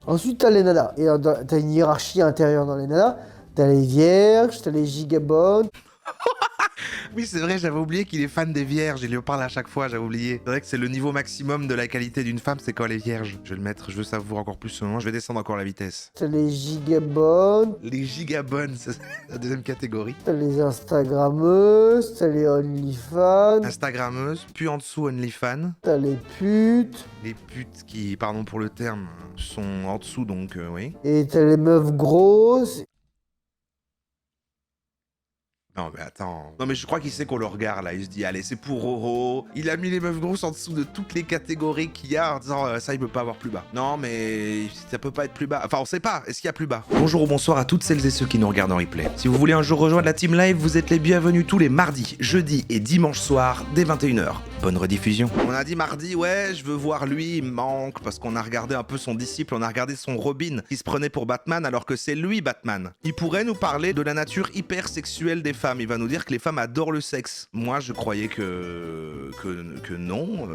Ensuite, t'as les nanas. Et t'as une hiérarchie intérieure dans les nanas. T'as les vierges, t'as les gigabonnes. Oui, c'est vrai, j'avais oublié qu'il est fan des vierges. Il lui en parle à chaque fois, j'avais oublié. C'est vrai que c'est le niveau maximum de la qualité d'une femme, c'est quand elle est vierge. Je vais le mettre, je veux savourer encore plus ce moment. Je vais descendre encore la vitesse. T'as les gigabonnes. Les gigabonnes, c'est la deuxième catégorie. T'as les instagrammeuses. T'as les onlyfans. Instagrammeuse, puis en dessous OnlyFans. T'as les putes. Les putes qui, pardon pour le terme, sont en dessous, donc oui. Et t'as les meufs grosses. Non mais attends. Non mais je crois qu'il sait qu'on le regarde là. Il se dit allez c'est pour Roro. Il a mis les meufs grosses en dessous de toutes les catégories qu'il y a en disant ça il peut pas avoir plus bas. Non mais ça peut pas être plus bas. Enfin on sait pas. Est-ce qu'il y a plus bas? Bonjour ou bonsoir à toutes celles et ceux qui nous regardent en replay. Si vous voulez un jour rejoindre la team live, vous êtes les bienvenus tous les mardis, jeudis et dimanches soirs dès 21h. Bonne rediffusion. On a dit mardi ouais je veux voir lui, il me manque parce qu'on a regardé un peu son disciple, on a regardé son Robin qui se prenait pour Batman alors que c'est lui Batman. Il pourrait nous parler de la nature hyper sexuelle des femmes. Il va nous dire que les femmes adorent le sexe. Moi, je croyais que non.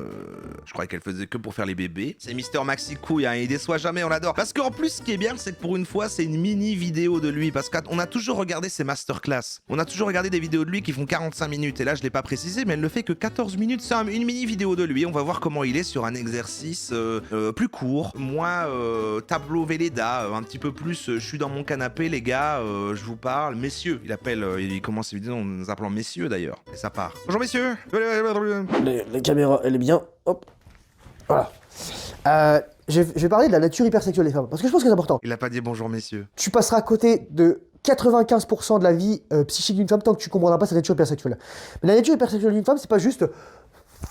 Je croyais qu'elle faisait que pour faire les bébés. C'est Mister Maxi Couille, hein, il déçoit jamais, on l'adore. Parce qu'en plus, ce qui est bien, c'est que pour une fois, c'est une mini vidéo de lui. Parce qu'on a toujours regardé ses masterclass. On a toujours regardé des vidéos de lui qui font 45 minutes. Et là, je l'ai pas précisé, mais elle ne fait que 14 minutes. C'est une mini vidéo de lui. On va voir comment il est sur un exercice plus court. Moi, tableau Velleda, un petit peu plus. Je suis dans mon canapé, les gars. Je vous parle. Messieurs, il commence ses vidéos en nous appelant messieurs d'ailleurs. Et ça part. Bonjour messieurs. La caméra, elle est bien. Hop. Voilà. Je vais parler de la nature hypersexuelle des femmes. Parce que je pense que c'est important. Il a pas dit bonjour messieurs. Tu passeras à côté de 95% de la vie psychique d'une femme tant que tu comprendras pas sa nature hypersexuelle. Mais la nature hypersexuelle d'une femme, c'est pas juste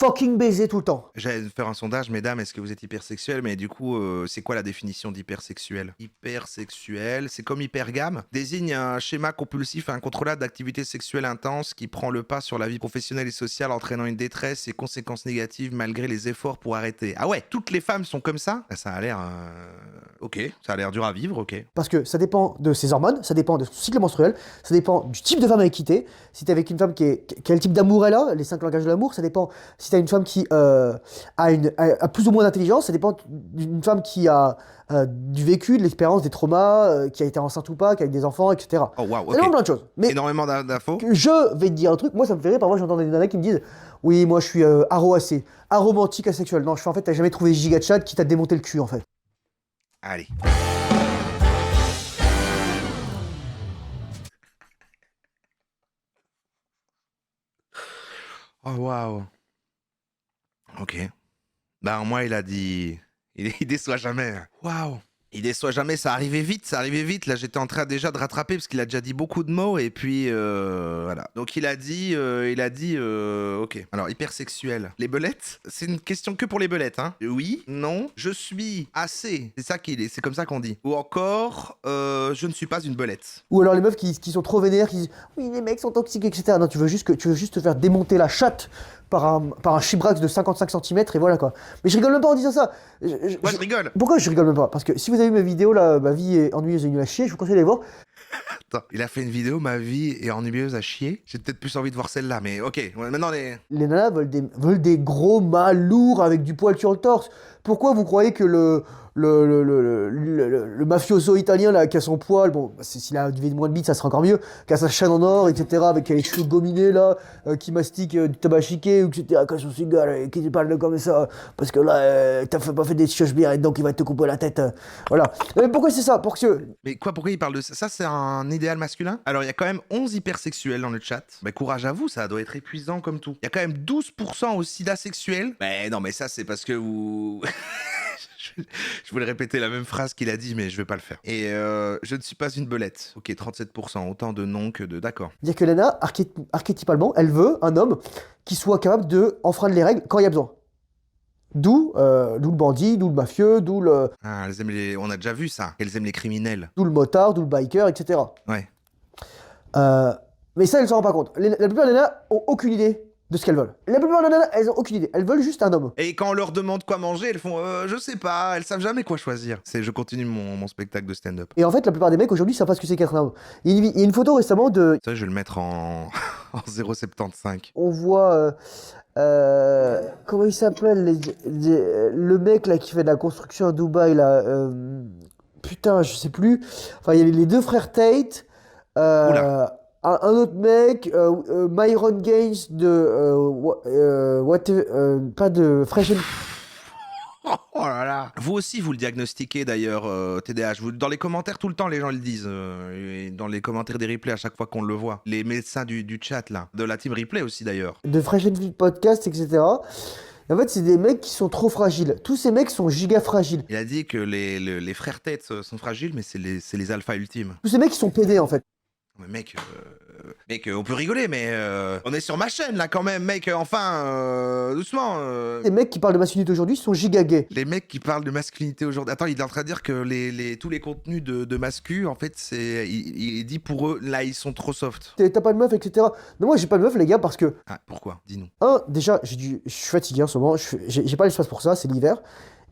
fucking baiser tout le temps. J'allais faire un sondage, mesdames, est-ce que vous êtes hypersexuel? Mais du coup, c'est quoi la définition d'hypersexuel? Hypersexuel, c'est comme hypergame, désigne un schéma compulsif et incontrôlable d'activité sexuelle intense qui prend le pas sur la vie professionnelle et sociale, entraînant une détresse et conséquences négatives malgré les efforts pour arrêter. Ah ouais, toutes les femmes sont comme ça? Ça a l'air... Ok, ça a l'air dur à vivre, ok. Parce que ça dépend de ses hormones, ça dépend de son cycle menstruel, ça dépend du type de femme avec qui t'es. Si t'es avec une femme quel type d'amour elle a, les 5 langages de l'amour, ça dépend. Si t'as une femme qui a plus ou moins d'intelligence, ça dépend d'une femme qui a du vécu, de l'expérience, des traumas, qui a été enceinte ou pas, qui a eu des enfants, etc. Oh waouh, ok. Énormément plein de choses. Mais énormément d'infos. je vais te dire un truc, moi ça me fait rire, parfois j'entends des nanas qui me disent oui, moi je suis aromantique, asexuel. Non, je fais en fait, t'as jamais trouvé giga chat qui t'a démonté le cul en fait. Allez. Oh waouh. Ok. Bah moi il a dit... Il déçoit jamais. Waouh. Il déçoit jamais, ça arrivait vite, ça arrivait vite. Là j'étais en train déjà de rattraper parce qu'il a déjà dit beaucoup de mots et puis voilà. Donc il a dit, ok. Alors hypersexuel. Les belettes, c'est une question que pour les belettes, hein. Oui, non, je suis assez. C'est ça qu'il est, c'est comme ça qu'on dit. Ou encore, je ne suis pas une belette. Ou alors les meufs qui sont trop vénères, qui disent oui, les mecs sont toxiques, etc. Non, tu veux juste te faire démonter la chatte par un chibrax de 55 cm et voilà quoi. Mais je rigole même pas en disant ça. Moi je rigole. Pourquoi je rigole même pas? Parce que si vous avez vu ma vidéo là, ma vie est ennuyeuse et nulle à chier, je vous conseille d'aller voir. Attends, il a fait une vidéo, ma vie est ennuyeuse à chier. J'ai peut-être plus envie de voir celle-là, mais ok. Maintenant Les nanas veulent des gros mâles lourds avec du poil sur le torse. Pourquoi vous croyez que le mafioso italien là, qui a son poil, bon, s'il a moins de bite, ça sera encore mieux, qui a sa chaîne en or, etc., avec les cheveux gominés là, qui mastique du tabac chiqué, etc., quand son cigare, qui te parle comme ça, parce que là, t'as pas fait des choses bien, et donc il va te couper la tête. Voilà. Mais pourquoi c'est ça? Pour que... Mais quoi, pourquoi il parle de ça? Ça, c'est un idéal masculin? Alors, il y a quand même 11 hypersexuels dans le chat. Bah, courage à vous, ça doit être épuisant comme tout. Il y a quand même 12% aussi d'asexuels. Mais non, mais ça, c'est parce que vous... Je voulais répéter la même phrase qu'il a dit, mais je vais pas le faire. Et je ne suis pas une belette. Ok, 37%, autant de non que de d'accord. C'est-à-dire que Lana, archétypalement, elle veut un homme qui soit capable de enfreindre les règles quand il y a besoin. D'où le bandit, d'où le mafieux, d'où le... Ah, elles aiment on a déjà vu ça. Elles aiment les criminels. D'où le motard, d'où le biker, etc. Ouais. Mais ça, elles ne s'en rendent pas compte. La plupart des nanas ont aucune idée de ce qu'elles veulent. La plupart des nanas, elles ont aucune idée. Elles veulent juste un homme. Et quand on leur demande quoi manger, elles font je sais pas, elles savent jamais quoi choisir. Je continue mon spectacle de stand-up. Et en fait, la plupart des mecs aujourd'hui savent pas ce que c'est qu'être un homme. Il y a une photo récemment de... Ça, je vais le mettre en 0,75. On voit... comment il s'appelle le mec là qui fait de la construction à Dubaï là putain, je sais plus. Enfin, il y avait les deux frères Tate, Oula. un autre mec, Myron Gaines de. Pas de Fresh and. Oh là là. Vous aussi, vous le diagnostiquez d'ailleurs, TDAH. Dans les commentaires, tout le temps, les gens le disent. Et dans les commentaires des replays, à chaque fois qu'on le voit. Les médecins du chat, là. De la team replay aussi, d'ailleurs. De Fresh and Fit Podcast, etc. Et en fait, c'est des mecs qui sont trop fragiles. Tous ces mecs sont giga fragiles. Il a dit que les frères têtes sont fragiles, mais c'est les alphas ultimes. Tous ces mecs qui sont pédés, en fait. Mais mec, on peut rigoler, mais on est sur ma chaîne là quand même, mec. Enfin, doucement. Les mecs qui parlent de masculinité aujourd'hui sont giga gays. Les mecs qui parlent de masculinité aujourd'hui. Attends, il est en train de dire que tous les contenus de mascu, en fait, il dit pour eux, là, ils sont trop soft. T'as pas de meuf, etc. Non, moi, j'ai pas de meuf, les gars, parce que. Ah, pourquoi? Dis-nous. Déjà, je suis fatigué en ce moment. J'ai pas l'espace pour ça, c'est l'hiver.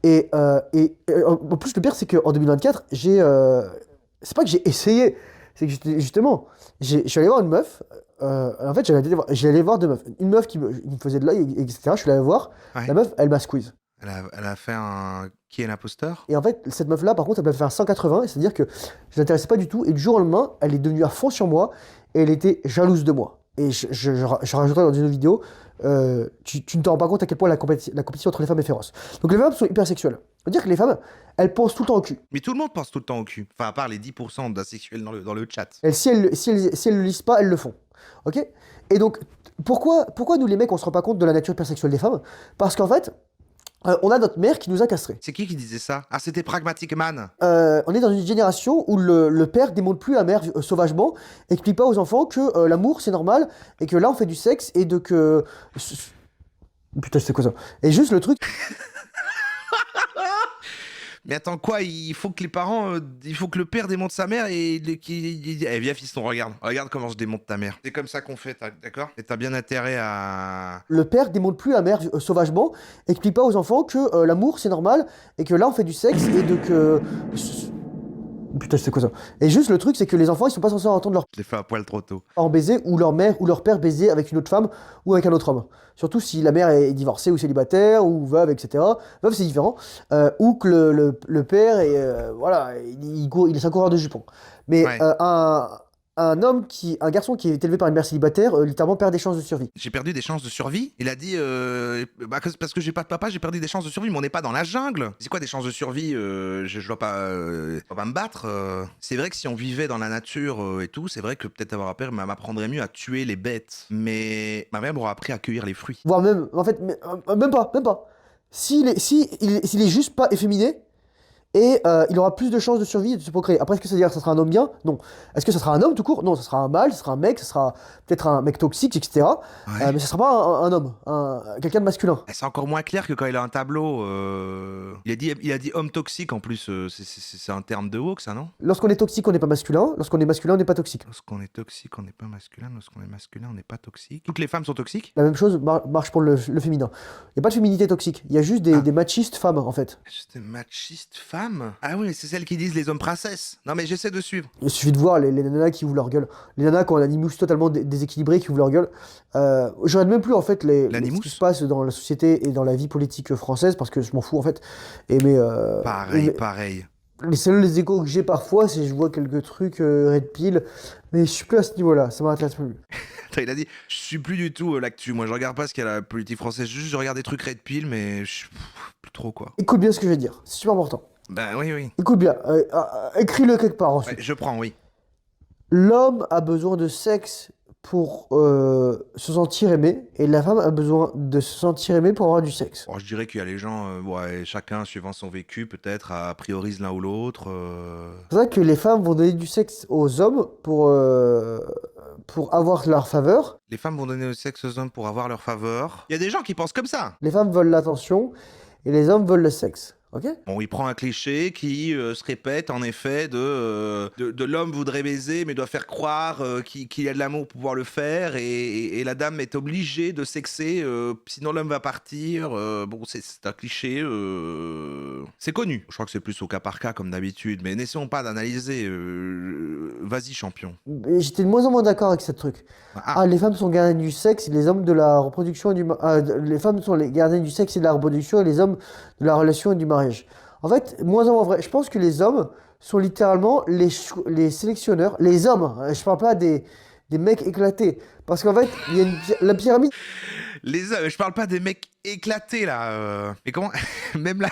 En plus, le pire, c'est qu'en 2024, c'est pas que j'ai essayé. C'est que justement, je suis allé voir une meuf. En fait, j'allais voir deux meufs. Une meuf qui me faisait de l'œil, etc. Je suis allé voir. Ouais. La meuf, elle m'a squeeze. Elle a fait un qui est l'imposteur? Et en fait, cette meuf-là, par contre, elle m'a fait un 180. C'est-à-dire que je l'intéressais pas du tout. Et du jour au lendemain, elle est devenue à fond sur moi. Et elle était jalouse de moi. Et je rajouterai dans une autre vidéo, tu ne te rends pas compte à quel point la compétition entre les femmes est féroce. Donc les femmes sont hyper sexuelles. C'est-à-dire que les femmes, elles pensent tout le temps au cul. Mais tout le monde pense tout le temps au cul. Enfin, à part les 10% d'asexuels dans le chat. Si elles le lisent pas, elles le font. Ok? Et donc, pourquoi nous les mecs, on se rend pas compte de la nature hypersexuelle des femmes? Parce qu'en fait, on a notre mère qui nous a castrés. C'est qui disait ça? Ah, c'était Pragmatic Man. On est dans une génération où le père démonte plus la mère sauvagement, explique pas aux enfants que l'amour c'est normal et que là on fait du sexe et de que. Putain, c'est quoi ça? Et juste le truc. Mais attends, quoi? Il faut que les parents. Il faut que le père démonte sa mère et il dit eh, viens, fiston, regarde comment je démonte ta mère. C'est comme ça qu'on fait, d'accord? Et t'as bien intérêt à. Le père démonte plus la mère sauvagement, explique pas aux enfants que l'amour c'est normal et que là on fait du sexe et de que. Putain, c'est quoi ça? Et juste le truc, c'est que les enfants ils sont pas censés entendre leur Je l'ai fait à poil trop tôt. parent baiser ou leur mère ou leur père baiser avec une autre femme ou avec un autre homme. Surtout si la mère est divorcée ou célibataire ou veuve, etc. Veuve c'est différent. Ou que le père est voilà, il est un coureur de jupons. Mais Ouais. un garçon qui est élevé par une mère célibataire, littéralement perd des chances de survie. J'ai perdu des chances de survie. Il a dit parce que j'ai pas de papa, j'ai perdu des chances de survie, mais on n'est pas dans la jungle. C'est quoi des chances de survie? Je dois pas me battre. C'est vrai que si on vivait dans la nature et tout, c'est vrai que peut-être avoir peur m'apprendrait mieux à tuer les bêtes. Mais ma mère m'aura appris à cueillir les fruits. Voire même, en fait, même pas. S'il est juste pas efféminé, et il aura plus de chances de survie et de se procréer. Après, est-ce que ça veut dire que ça sera un homme bien? Non. Est-ce que ça sera un homme tout court? Non, ça sera un mâle, ça sera un mec, ça sera peut-être un mec toxique, etc. Ouais. Mais ça sera pas un homme, quelqu'un de masculin. C'est encore moins clair que quand il a un tableau. Il a dit homme toxique en plus. C'est un terme de woke, ça, non? Lorsqu'on est toxique, on n'est pas masculin. Lorsqu'on est masculin, on n'est pas toxique. Lorsqu'on est toxique, on n'est pas masculin. Lorsqu'on est masculin, on n'est pas toxique. Toutes les femmes sont toxiques? La même chose marche pour le féminin. Il n'y a pas de féminité toxique. Il y a juste des machistes femmes, en fait. Juste des machistes femmes? Ah oui, c'est celles qui disent les hommes princesses. Non, mais j'essaie de suivre. Il suffit de voir les nanas qui ouvrent leur gueule. Les nanas qui ont un animus totalement déséquilibré, qui ouvrent leur gueule. Je regarde même plus, en fait, ce qui se passe dans la société et dans la vie politique française, parce que je m'en fous, en fait. Pareil. Les échos que j'ai parfois, c'est je vois quelques trucs Red Pill, mais je suis plus à ce niveau-là, ça m'intéresse plus. Attends, il a dit, je suis plus du tout l'actu. Moi, je regarde pas ce qu'il y a à la politique française. Juste, je regarde des trucs Red Pill, mais je suis plus trop, quoi. Écoute bien ce que je vais dire, c'est super important. Ben oui. Écoute bien, écris-le quelque part ensuite. Ouais, je prends, oui. L'homme a besoin de sexe pour se sentir aimé, et la femme a besoin de se sentir aimée pour avoir du sexe. Bon, je dirais qu'il y a les gens, chacun suivant son vécu, peut-être, priorise l'un ou l'autre. C'est vrai que les femmes vont donner du sexe aux hommes pour avoir leur faveur. Les femmes vont donner le sexe aux hommes pour avoir leur faveur. Il y a des gens qui pensent comme ça. Les femmes veulent l'attention, et les hommes veulent le sexe. Ok? Bon, il prend un cliché qui se répète en effet de l'homme voudrait baiser mais doit faire croire qu'il a de l'amour pour pouvoir le faire et la dame est obligée de sexer sinon l'homme va partir. Bon, c'est un cliché. C'est connu. Je crois que c'est plus au cas par cas comme d'habitude, mais n'essayons pas d'analyser. Vas-y, champion. Et j'étais de moins en moins d'accord avec ce truc. Les femmes sont gardiennes du sexe, et les hommes de la reproduction et les femmes sont les gardiennes du sexe et de la reproduction et les hommes de la relation et du mariage. En fait, moins en moins vrai. Je pense que les hommes sont littéralement les sélectionneurs. Les hommes, hein, je parle pas des mecs éclatés. Parce qu'en fait, il y a la pyramide. Je parle pas des mecs éclatés là. Mais comment même là.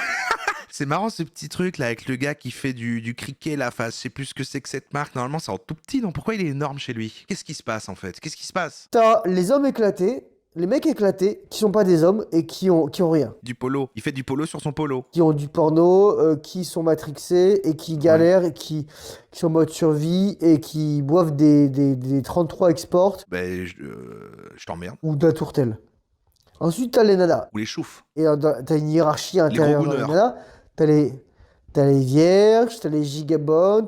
C'est marrant ce petit truc là avec le gars qui fait du cricket là. Enfin, je sais plus ce que c'est que cette marque. Normalement, c'est en tout petit, non? Pourquoi il est énorme chez lui? Qu'est-ce qui se passe en fait? Qu'est-ce qui se passe? T'as les hommes éclatés, les mecs éclatés, qui sont pas des hommes et qui ont rien. Du polo. Il fait du polo sur son polo. Qui ont du porno, qui sont matrixés et qui galèrent et qui sont en mode survie et qui boivent des 33 export Ben, je t'emmerde. ou de la tourtelle. Ensuite, t'as les nanas. Ou les choufs. Et t'as une hiérarchie Les gros intérieure dans les goûteurs. nanas. T'as les vierges, t'as les gigabonnes.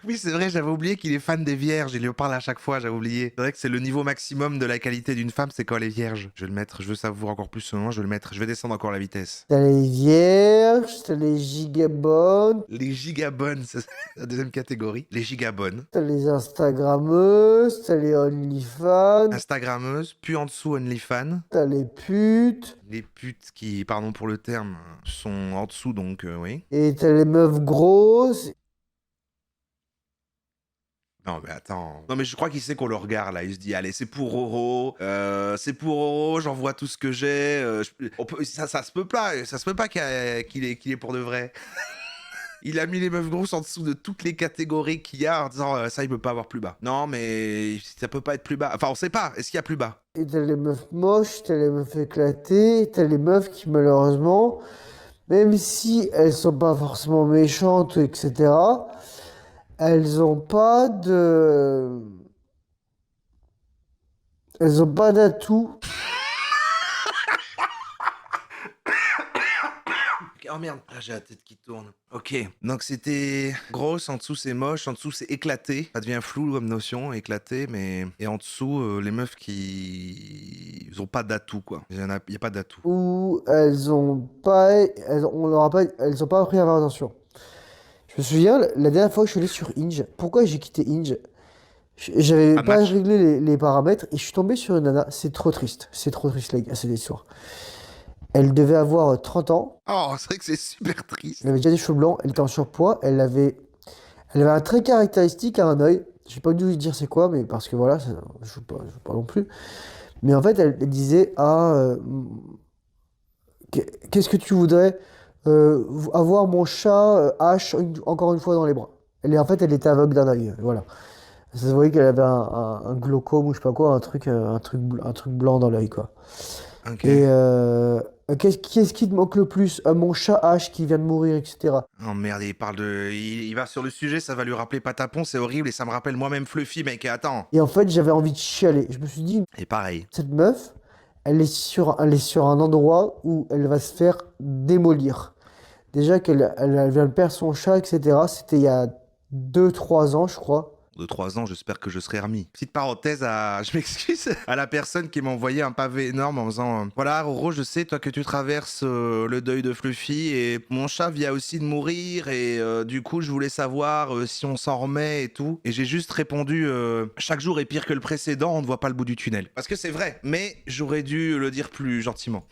Oui, c'est vrai, j'avais oublié qu'il est fan des vierges. Il lui en parle à chaque fois, j'avais oublié. C'est vrai que c'est le niveau maximum de la qualité d'une femme, c'est quand elle est vierge. Je vais le mettre, je veux savourer encore plus ce moment, je vais le mettre. Je vais descendre encore la vitesse. T'as les vierges, t'as les gigabonnes, Les gigabonnes, c'est la deuxième catégorie. Les gigabonnes. t'as les instagrammeuses, t'as les onlyfans, Instagrammeuses, puis en dessous OnlyFans. t'as les putes, Les putes qui, pardon pour le terme, sont en dessous, donc oui. et t'as les meufs grosses. Non mais attends. Non mais je crois qu'il sait qu'on le regarde là. Il se dit allez c'est pour Roro, j'envoie tout ce que j'ai. Ça se peut pas, qu'il est pour de vrai. Il a mis les meufs grosses en dessous de toutes les catégories qu'il y a en disant ça il peut pas avoir plus bas. Non mais ça peut pas être plus bas. Enfin on sait pas. Est-ce qu'il y a plus bas? Et t'as les meufs moches, t'as les meufs éclatées, t'as les meufs qui malheureusement, même si elles sont pas forcément méchantes, etc., elles ont pas de... Elles ont pas d'atout. Oh merde, ah, j'ai la tête qui tourne. Ok, donc c'était grosse, en dessous c'est moche, en dessous c'est éclaté. Ça devient flou comme notion, éclaté, mais... Et en dessous, les meufs qui... Ils ont pas d'atout, quoi. Il y a pas d'atout. Où elles ont pas... Elles ont pas appris à faire attention. Je me souviens, la dernière fois que je suis allé sur Hinge, pourquoi j'ai quitté Hinge? J'avais Pas de pas match. réglé les paramètres et je suis tombé sur une nana. C'est trop triste. C'est trop triste, les gars, cette histoire. Elle devait avoir 30 ans. Oh, c'est vrai que c'est super triste. Elle avait déjà des cheveux blancs. Elle était en surpoids. Elle avait un trait caractéristique à un œil. Je vais pas dû dire c'est quoi, mais parce que voilà, je veux pas non plus. Mais en fait, elle disait qu'est-ce que tu voudrais avoir mon chat H encore une fois dans les bras. En fait, elle était aveugle d'un œil. Voilà. Ça se voyait qu'elle avait un glaucome ou je sais pas quoi, un truc blanc dans l'œil, quoi. Ok. Et qu'est-ce qui te manque le plus? Mon chat H qui vient de mourir, etc. Oh merde, il parle de... Il va sur le sujet, ça va lui rappeler Patapon, c'est horrible et ça me rappelle moi-même Fluffy, mec, attends. Et en fait, j'avais envie de chialer. Je me suis dit, Et pareil. cette meuf, elle est sur un endroit où elle va se faire démolir. Déjà elle vient de perdre son chat, etc. C'était il y a 2 3 ans, je crois. De 3 ans, j'espère que je serai remis. Petite parenthèse je m'excuse, à la personne qui m'a envoyé un pavé énorme en disant voilà, Roro, je sais, toi, que tu traverses le deuil de Fluffy et mon chat vient aussi de mourir et du coup, je voulais savoir si on s'en remet et tout. Et j'ai juste répondu chaque jour est pire que le précédent, on ne voit pas le bout du tunnel. Parce que c'est vrai, mais j'aurais dû le dire plus gentiment.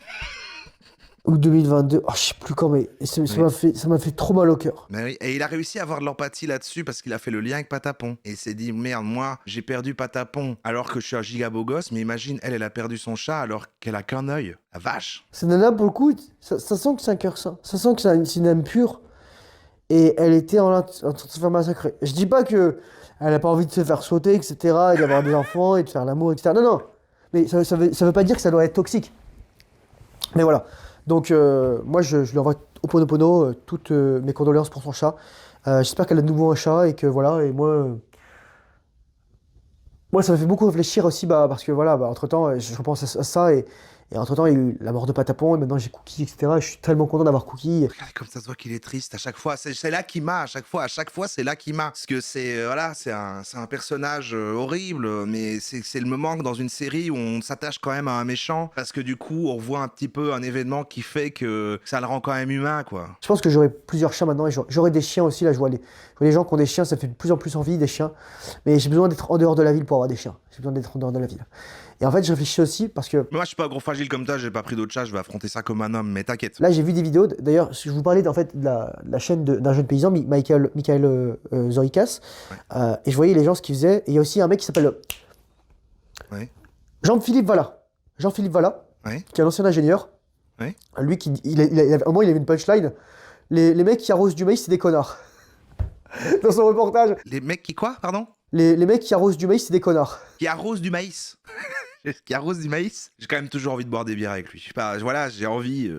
Ou 2022. Oh, je sais plus quand, mais ça Oui. ça m'a fait trop mal au cœur. Mais oui, et il a réussi à avoir de l'empathie là-dessus parce qu'il a fait le lien avec Patapon. Et il s'est dit, merde, moi, j'ai perdu Patapon alors que je suis un giga beau gosse, mais imagine, elle a perdu son chat alors qu'elle a qu'un œil. La vache. Cette nana, pour le coup, ça sent que c'est un cœur sain. Ça sent que c'est une âme pure. Et elle était en train de se faire massacrer. Je dis pas que elle a pas envie de se faire sauter, etc., et d'avoir des enfants, et de faire l'amour, etc. Non, non. Mais ça veut pas dire que ça doit être toxique. Mais voilà. Donc, moi, je lui envoie au Ponopono toutes mes condoléances pour son chat. J'espère qu'elle a de nouveau un chat, et que voilà, et moi, ça m'a fait beaucoup réfléchir aussi, bah, parce que voilà, bah, entre-temps, je repense à ça, et entre-temps, il y a eu la mort de Patapon, et maintenant j'ai Cookie, etc. Et je suis tellement content d'avoir Cookie. Regardez comme ça se voit qu'il est triste à chaque fois. C'est là qui m'a, à chaque fois, c'est là qui m'a. Parce que voilà, c'est un personnage horrible, mais c'est le moment dans une série où on s'attache quand même à un méchant, parce que du coup, on voit un petit peu un événement qui fait que ça le rend quand même humain, quoi. Je pense que j'aurai plusieurs chiens maintenant, et j'aurai des chiens aussi, là, je vois les gens qui ont des chiens, ça fait de plus en plus envie, des chiens. Mais j'ai besoin d'être en dehors de la ville pour avoir des chiens. J'ai besoin d'être en dehors de la ville. Et en fait, je réfléchis aussi parce que Mais moi, je suis pas gros fragile comme toi, j'ai pas pris d'autre chat, je vais affronter ça comme un homme, mais t'inquiète. là, j'ai vu des vidéos. D'ailleurs, je vous parlais en fait de la chaîne d'un jeune paysan, Michael Zorikas. Ouais. Et je voyais les gens ce qu'ils faisaient. Et il y a aussi un mec qui s'appelle Ouais. Jean-Philippe Valla. Jean-Philippe Valla, Ouais. qui est un ancien ingénieur. Ouais. Lui, à un moment, il avait une punchline. Les mecs qui arrosent du maïs, c'est des connards. Dans son reportage. Les mecs qui quoi, pardon? Les mecs qui arrosent du maïs, c'est des connards. Qui arrosent du maïs. Qui arrose du maïs. J'ai quand même toujours envie de boire des bières avec lui. Je sais pas, voilà, j'ai envie.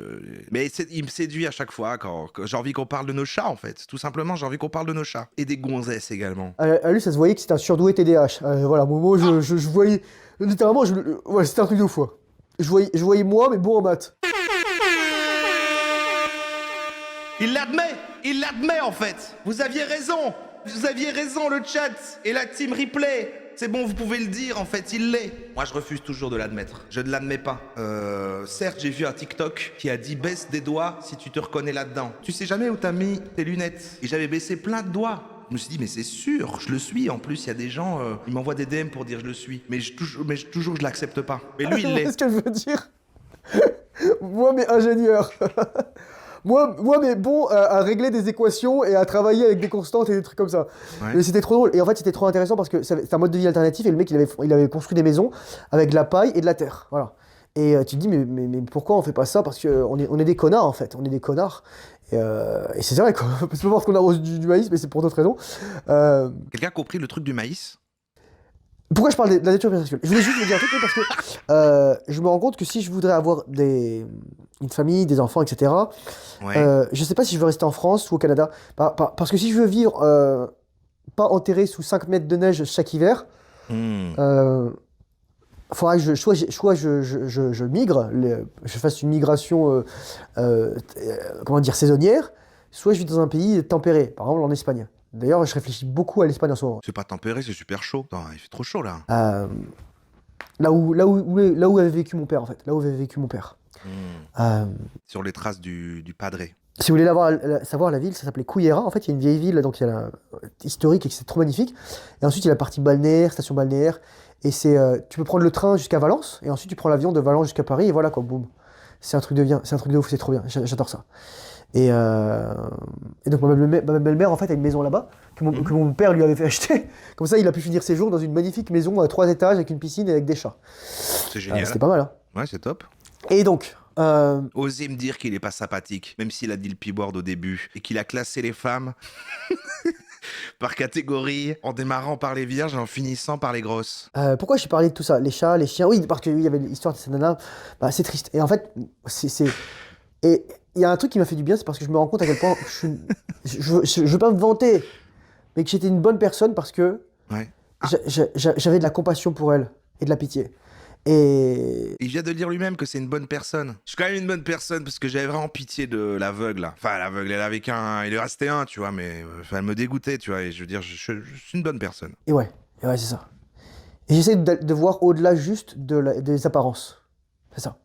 Mais il me séduit à chaque fois quand j'ai envie qu'on parle de nos chats, en fait. Tout simplement, j'ai envie qu'on parle de nos chats. Et des gonzesses également. À lui, ça se voyait que c'était un surdoué TDAH. Voilà, moi, je voyais. Littéralement, ouais, c'était un truc de fou. Je voyais moi, mais bon en maths. Il l'admet en fait. Vous aviez raison, le chat et la team replay. C'est bon, vous pouvez le dire, en fait, il l'est. Moi, je refuse toujours de l'admettre. Je ne l'admets pas. Certes, j'ai vu un TikTok qui a dit baisse des doigts si tu te reconnais là-dedans. Tu sais jamais où t'as mis tes lunettes. Et j'avais baissé plein de doigts. Je me suis dit, mais c'est sûr, je le suis. En plus, il y a des gens, ils m'envoient des DM pour dire je le suis. Mais toujours, je l'accepte pas. Mais lui, il l'est. Qu'est-ce que je veux dire? Moi, mais ingénieur. Moi, mais bon à régler des équations et à travailler avec des constantes et des trucs comme ça. Ouais. Mais c'était trop drôle. Et en fait, c'était trop intéressant parce que c'est un mode de vie alternatif et le mec, il avait construit des maisons avec de la paille et de la terre. Voilà. Et tu te dis, mais pourquoi on fait pas ça? Parce qu'on est des connards, en fait. On est des connards. Et c'est vrai, quoi. C'est pas parce qu'on arrose du maïs, mais c'est pour d'autres raisons. Quelqu'un a compris le truc du maïs? Pourquoi je parle de la nature sexuelle? Je voulais juste vous dire un truc, parce que je me rends compte que si je voudrais avoir une famille, des enfants, etc., Ouais. je sais pas si je veux rester en France ou au Canada. Parce que si je veux vivre pas enterré sous 5 mètres de neige chaque hiver, faudra que je migre, je fasse une migration comment dire, saisonnière, soit je vis dans un pays tempéré, par exemple en Espagne. D'ailleurs, je réfléchis beaucoup à l'Espagne en ce moment. C'est pas tempéré, c'est super chaud. Attends, il fait trop chaud là. Là où avait vécu mon père, en fait. Là où avait vécu mon père. Sur les traces du padré. Si vous voulez savoir la ville, ça s'appelait Cullera. En fait, il y a une vieille ville donc il y a historique et c'est trop magnifique. Et ensuite, il y a la partie balnéaire, station balnéaire. Et tu peux prendre le train jusqu'à Valence. Et ensuite, tu prends l'avion de Valence jusqu'à Paris. Et voilà, quoi, boum. C'est un truc de ouf, c'est trop bien. J'adore ça. Et donc, ma belle-mère, en fait, a une maison là-bas que mon père lui avait fait acheter. Comme ça, il a pu finir ses jours dans une magnifique maison à 3 étages avec une piscine et avec des chats. C'est génial. C'était pas mal, hein. Ouais, c'est top. Et donc, Osez me dire qu'il est pas sympathique, même s'il a dit le p-word au début, et qu'il a classé les femmes par catégorie, en démarrant par les vierges et en finissant par les grosses. pourquoi j'ai parlé de tout ça? Les chats, les chiens? Oui, parce qu'il y avait l'histoire de cette nana. Bah, c'est triste. Et en fait, Et il y a un truc qui m'a fait du bien, c'est parce que je me rends compte à quel point je veux pas me vanter, mais que j'étais une bonne personne parce que Ouais. j'avais de la compassion pour elle et de la pitié. Et Il vient de dire lui-même que c'est une bonne personne. Je suis quand même une bonne personne parce que j'avais vraiment pitié de l'aveugle là. Enfin, l'aveugle, elle avait il lui restait un, tu vois, mais elle me dégoûtait, tu vois. Et je veux dire, je suis une bonne personne. ouais, c'est ça. Et j'essaie de voir au-delà juste des apparences. C'est ça.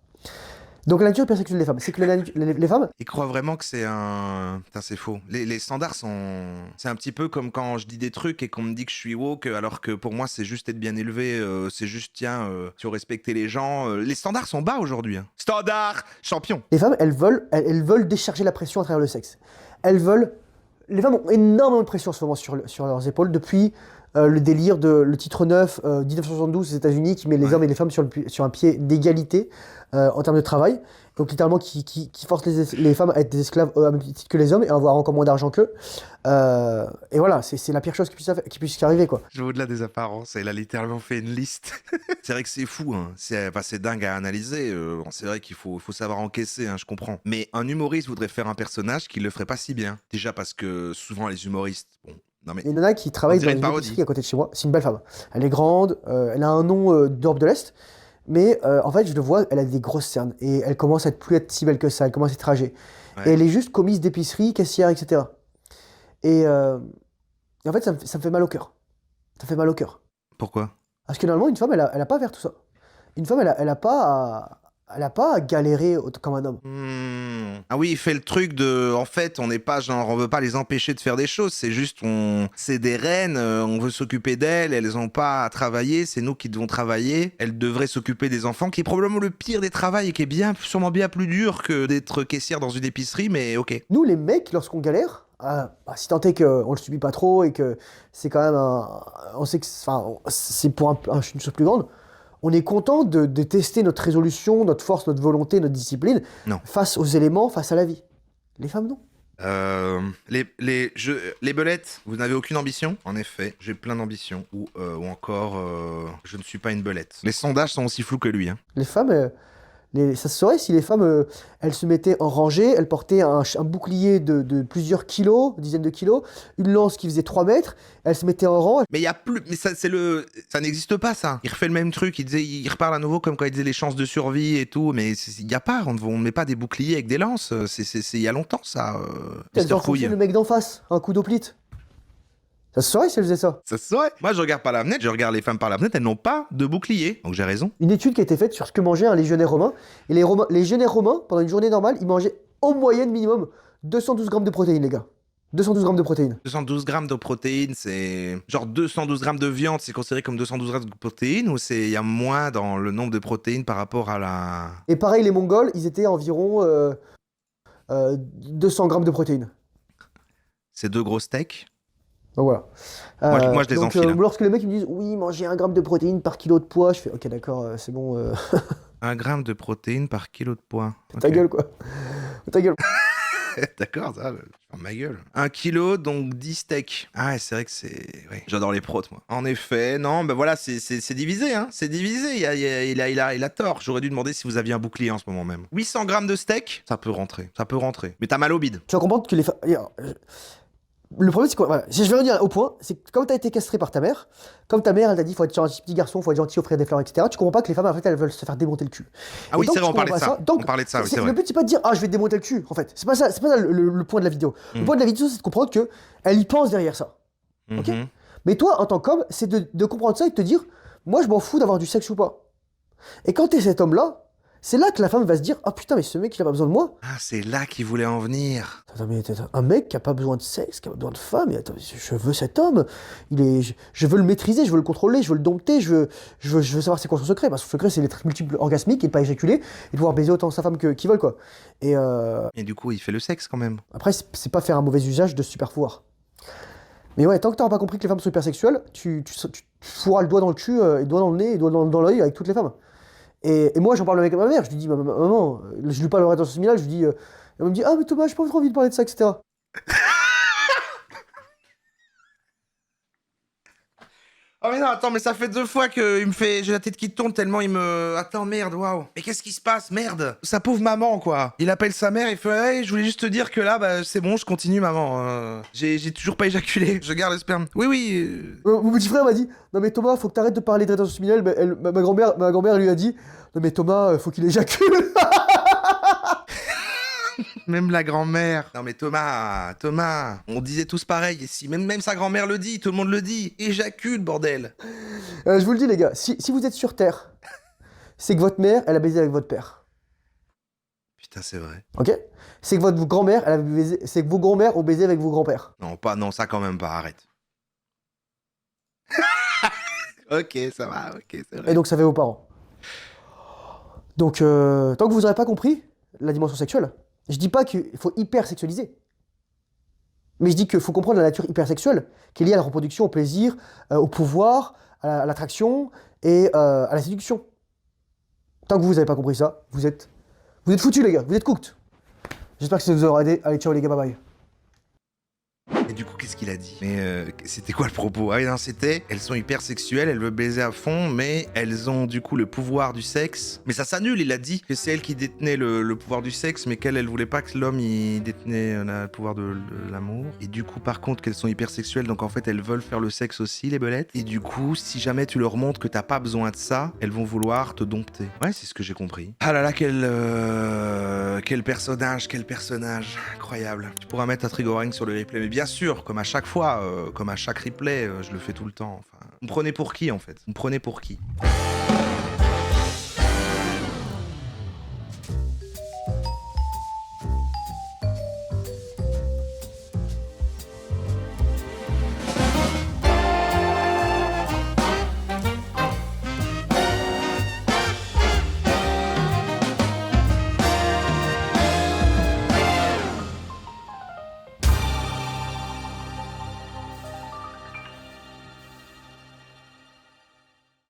Donc la nature hypersexuelle des femmes, c'est que les femmes, Ils croient vraiment que c'est un... Putain, c'est faux. Les standards sont... C'est un petit peu comme quand je dis des trucs et qu'on me dit que je suis woke, alors que pour moi, c'est juste être bien élevé. C'est juste, tiens, tu respecter les gens. Les standards sont bas aujourd'hui. Hein. Standard champion. les femmes, elles veulent décharger la pression à travers le sexe. Les femmes ont énormément de pression en ce moment sur leurs épaules depuis le délire le titre 9 1972 aux États-Unis qui met les hommes et les femmes sur un pied d'égalité en termes de travail. Donc littéralement qui force les femmes à être des esclaves à même titre que les hommes et à avoir encore moins d'argent qu'eux. Et voilà, c'est la pire chose qui puisse arriver, quoi. Je vais au-delà des apparences. Elle a littéralement fait une liste. C'est vrai que c'est fou. Hein. C'est dingue à analyser. C'est vrai qu'il faut savoir encaisser, hein, je comprends. Mais un humoriste voudrait faire un personnage qui le ferait pas si bien. Déjà parce que souvent les humoristes... Bon, non mais... Il y a une nana qui travaille dans une épicerie à côté de chez moi. C'est une belle femme. Elle est grande, elle a un nom d'Europe de l'Est. Mais en fait, je le vois, elle a des grosses cernes. Et elle commence à plus être si belle que ça. Elle commence à être âgée. Ouais. Et elle est juste commise d'épicerie, caissière, etc. Et en fait, ça me fait mal au cœur. Ça fait mal au cœur. Pourquoi? Parce que normalement, une femme, elle a pas à faire tout ça. Une femme, elle a pas elle a pas galéré comme un homme. Ah oui, il fait le truc de... En fait, on n'est pas genre... On veut pas les empêcher de faire des choses, c'est juste... C'est des reines, on veut s'occuper d'elles, elles ont pas à travailler, c'est nous qui devons travailler. Elles devraient s'occuper des enfants, qui est probablement le pire des travails et qui est sûrement bien plus dur que d'être caissière dans une épicerie, mais ok. Nous, les mecs, lorsqu'on galère, si tant est qu'on le subit pas trop et que c'est quand même on sait que c'est pour une chose plus grande, on est content de tester notre résolution, notre force, notre volonté, notre discipline Non. face aux éléments, face à la vie. Les femmes, non. Les belettes, vous n'avez aucune ambition? En effet, j'ai plein d'ambitions. Ou encore, je ne suis pas une belette. Les sondages sont aussi flous que lui. Hein. Les femmes, ça se saurait si les femmes, elles se mettaient en rangée, elles portaient un bouclier de plusieurs kilos, dizaines de kilos, une lance qui faisait 3 mètres, elles se mettaient en rang. Mais il y a plus, mais ça n'existe pas ça. Il refait le même truc, il reparle à nouveau comme quand il disait les chances de survie et tout, mais il y a pas, on met pas des boucliers avec des lances, c'est il y a longtemps ça. Elles enfonçaient le mec d'en face, un coup d'oplite. Ça se saurait si elles faisaient ça. Ça se saurait. Moi je regarde par la fenêtre, je regarde les femmes par la fenêtre, elles n'ont pas de bouclier, donc j'ai raison. Une étude qui a été faite sur ce que mangeait un légionnaire romain, et les légionnaires romains, pendant une journée normale, ils mangeaient en moyenne minimum 212 grammes de protéines, les gars. 212 grammes de protéines. 212 grammes de protéines, c'est... Genre 212 grammes de viande, c'est considéré comme 212 grammes de protéines ou il y a moins dans le nombre de protéines par rapport à la... Et pareil, les Mongols, ils étaient environ 200 grammes de protéines. C'est 2 gros steaks. Donc voilà. Moi, je les enfile. Lorsque les mecs ils me disent oui, manger 1 gramme de protéines par kilo de poids, je fais ok, d'accord, c'est bon. 1 gramme de protéines par kilo de poids. Ta gueule, quoi. Ta gueule. D'accord, ça, je ferme ma gueule. 1 kilo, donc 10 steaks. Ah ouais, c'est vrai que c'est... Ouais, j'adore les protes, moi. En effet, non, ben voilà, c'est divisé, hein. C'est divisé, il a tort. J'aurais dû demander si vous aviez un bouclier en ce moment même. 800 grammes de steak, ça peut rentrer. Mais t'as mal au bide. Tu vas comprendre que les femmes... Le problème, c'est quoi? Voilà. Je vais revenir au point, c'est que comme t'as été castré par ta mère, comme ta mère, elle t'a dit, faut être gentil petit garçon, faut être gentil, offrir des fleurs, etc., tu comprends pas que les femmes, en fait, elles veulent se faire démonter le cul. Ah oui, c'est vrai, on parlait de ça. Donc, on parlait de ça, oui, c'est vrai. le but, c'est pas de dire, ah, je vais te démonter le cul, en fait. C'est pas ça le point de la vidéo. Le point de la vidéo, c'est de comprendre que elle y pense derrière ça. Ok? Mais toi, en tant qu'homme, c'est de comprendre ça et de te dire, moi, je m'en fous d'avoir du sexe ou pas. Et quand t'es cet homme-là, c'est là que la femme va se dire, ah putain, mais ce mec, il a pas besoin de moi. Ah, c'est là qu'il voulait en venir. Attends, mais un mec qui a pas besoin de sexe, qui a pas besoin de femme, et attends, je veux cet homme, je veux le maîtriser, je veux le contrôler, je veux le dompter, je veux savoir c'est quoi son secret. Bah, son secret, c'est d'être multiple orgasmique et de pas éjaculer, et de pouvoir baiser autant sa femme qu'ils veulent, quoi. Et du coup, il fait le sexe quand même. Après, c'est pas faire un mauvais usage de ce super pouvoir. Mais ouais, tant que t'auras pas compris que les femmes sont hypersexuelles, tu fourras le doigt dans le cul, et le doigt dans le nez, et le doigt dans l'œil avec toutes les femmes. Et moi, j'en parle avec ma mère, je lui dis, maman, je lui parle de rétention séminale, je lui dis, elle me dit, ah, mais Thomas, j'ai pas trop envie de parler de ça, etc. Oh mais non, attends, mais ça fait 2 fois que j'ai la tête qui tourne tellement il me... Attends, merde, waouh. Mais qu'est-ce qui se passe, merde? Sa pauvre maman, quoi. Il appelle sa mère, il fait, hey, je voulais juste te dire que là, bah, c'est bon, je continue, maman. J'ai toujours pas éjaculé, je garde le sperme. Oui. Mon petit frère m'a dit, non mais Thomas, faut que t'arrêtes de parler de rétention séminale. Ma grand-mère lui a dit, non mais Thomas, faut qu'il éjacule. Même la grand-mère. Non mais Thomas, on disait tous pareil ici. Même sa grand-mère le dit, tout le monde le dit. Éjacule, bordel. Je vous le dis les gars, si vous êtes sur Terre, c'est que votre mère, elle a baisé avec votre père. Putain, c'est vrai. Ok? C'est que votre grand-mère, c'est que vos grand-mères ont baisé avec vos grands-pères. Non, ça quand même pas, arrête. Ok, ça va, ok, c'est vrai. Et donc ça fait vos parents. Donc, tant que vous n'aurez pas compris la dimension sexuelle, je dis pas qu'il faut hypersexualiser. Mais je dis qu'il faut comprendre la nature hypersexuelle, qui est liée à la reproduction, au plaisir, au pouvoir, à l'attraction et à la séduction. Tant que vous n'avez pas compris ça, vous êtes foutus les gars, vous êtes cooked. J'espère que ça vous aura aidé. Allez, ciao les gars, bye bye. Et du coup, qu'est-ce qu'il a dit? Mais c'était quoi le propos? Ah oui, non, c'était, elles sont hyper sexuelles, elles veulent baiser à fond, mais elles ont du coup le pouvoir du sexe. Mais ça s'annule, il a dit que c'est elle qui détenait le pouvoir du sexe, mais qu'elle voulait pas que l'homme il détenait le pouvoir de l'amour. Et du coup, par contre, qu'elles sont hyper sexuelles, donc en fait, elles veulent faire le sexe aussi, les belettes. Et du coup, si jamais tu leur montres que t'as pas besoin de ça, elles vont vouloir te dompter. Ouais, c'est ce que j'ai compris. Ah là là, quel personnage, incroyable. Tu pourras mettre un trigger warning sur le replay, mais bien sûr, comme à chaque fois, comme à chaque replay, je le fais tout le temps. Enfin, vous me prenez pour qui en fait? Vous me prenez pour qui?